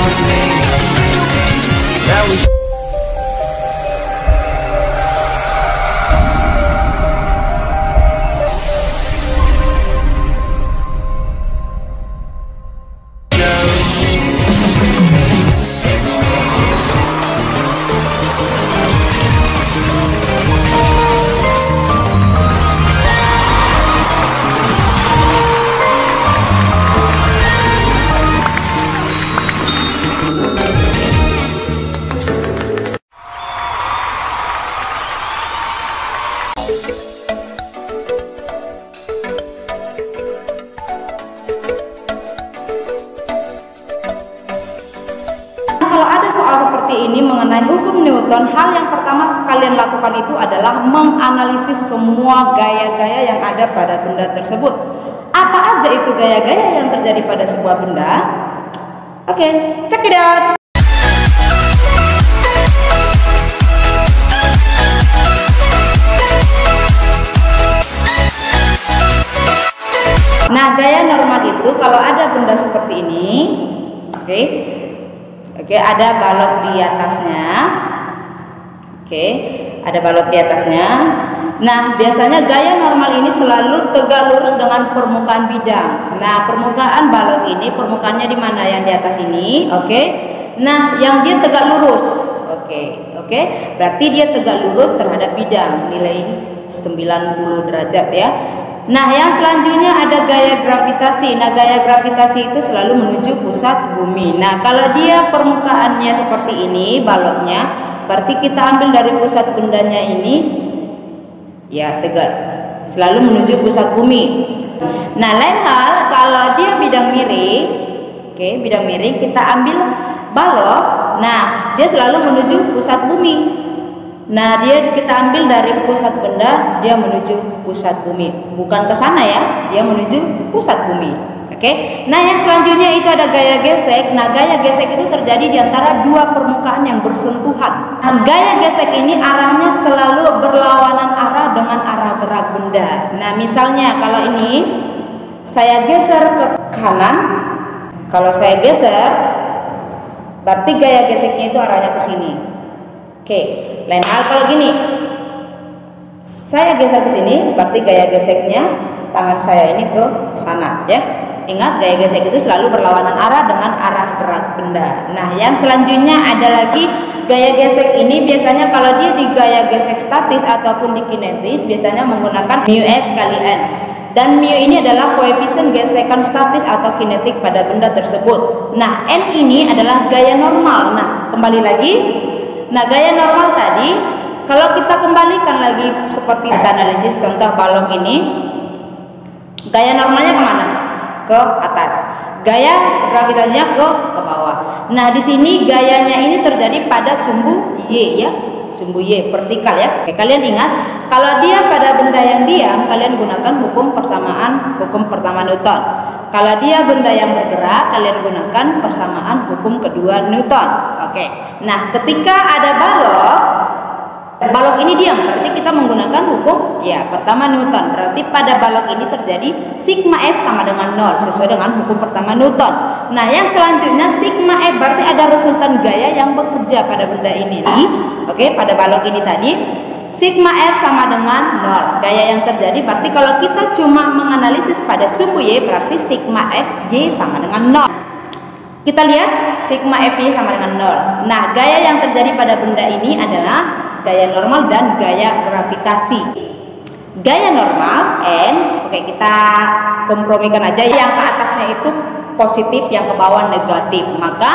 with me. That we Kalau ada soal seperti ini mengenai hukum Newton, hal yang pertama kalian lakukan itu adalah menganalisis semua gaya-gaya yang ada pada benda tersebut. Apa aja itu gaya-gaya yang terjadi pada sebuah benda? Oke, check it out. Nah, gaya normal itu kalau ada benda seperti ini, Oke, ada balok di atasnya. Ada balok di atasnya. Nah, biasanya gaya normal ini selalu tegak lurus dengan permukaan bidang. Nah, permukaan balok ini, permukaannya di mana? Yang di atas ini, Nah, yang dia tegak lurus. Berarti dia tegak lurus terhadap bidang, nilai 90 derajat ya. Nah, yang selanjutnya ada gaya gravitasi. Nah, gaya gravitasi itu selalu menuju pusat bumi. Nah, kalau dia permukaannya seperti ini, baloknya, berarti kita ambil dari pusat bendanya ini, ya tegak, selalu menuju pusat bumi. Nah, lain hal kalau dia bidang miring, bidang miring, kita ambil balok. Nah, dia selalu menuju pusat bumi. Nah, kita ambil dari pusat benda, dia menuju pusat bumi, bukan ke sana ya, dia menuju pusat bumi. Nah, yang selanjutnya itu ada gaya gesek. Nah, gaya gesek itu terjadi di antara dua permukaan yang bersentuhan. Nah, gaya gesek ini arahnya selalu berlawanan arah dengan arah gerak benda. Nah, misalnya kalau ini saya geser ke kanan, kalau saya geser, berarti gaya geseknya itu arahnya ke sini. Lain hal kalau gini, saya geser ke sini, berarti gaya geseknya tangan saya ini ke sana ya. Ingat, gaya gesek itu selalu berlawanan arah dengan arah gerak benda. Nah, yang selanjutnya ada lagi gaya gesek ini biasanya kalau dia di gaya gesek statis ataupun di kinetis biasanya menggunakan μs kali n. Dan mu ini adalah koefisien gesekan statis atau kinetik pada benda tersebut. Nah, n ini adalah gaya normal. Nah, kembali lagi. Nah, gaya normal tadi, kalau kita kembalikan lagi seperti kita analisis contoh balok ini, gaya normalnya kemana? Ke atas. Gaya gravitasinya ke bawah. Nah, di sini gayanya ini terjadi pada sumbu Y ya, sumbu Y vertikal ya. Kalian ingat, kalau dia pada benda yang diam, kalian gunakan hukum pertama Newton. Kalau dia benda yang bergerak, kalian gunakan persamaan hukum kedua Newton. Nah, ketika ada balok ini diam, berarti kita menggunakan hukum pertama Newton. Berarti pada balok ini terjadi sigma F sama dengan 0 sesuai dengan hukum pertama Newton. Nah, yang selanjutnya sigma F berarti ada resultan gaya yang bekerja pada benda ini. Pada balok ini tadi sigma F sama dengan 0. Gaya yang terjadi berarti kalau kita cuma menganalisis pada sumbu Y, berarti sigma F Y sama dengan 0. Kita lihat sigma F Y sama dengan 0. Nah, gaya yang terjadi pada benda ini adalah gaya normal dan gaya gravitasi. Gaya normal N, kita kompromikan aja, yang ke atasnya itu positif, yang ke bawah negatif. Maka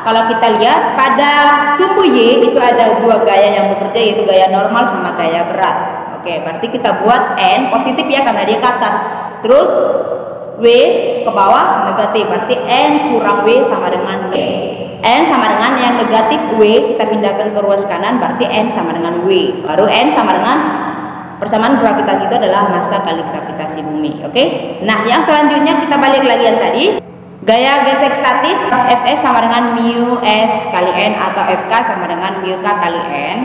kalau kita lihat pada sumbu Y itu ada dua gaya yang bekerja, yaitu gaya normal sama gaya berat. Berarti kita buat N positif ya karena dia ke atas. Terus W ke bawah negatif, berarti N kurang W sama dengan 0. N sama dengan yang negatif W, kita pindahkan ke ruas kanan, berarti N sama dengan W. Baru N sama dengan persamaan gravitasi itu adalah massa kali gravitasi bumi. Nah, yang selanjutnya kita balik lagi yang tadi. Gaya gesek statis Fs sama dengan mu S kali N atau Fk sama dengan mu K kali N.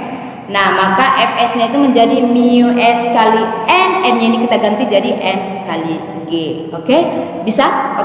Nah, maka Fs nya itu menjadi mu S kali N, N nya ini kita ganti jadi N kali G. Bisa?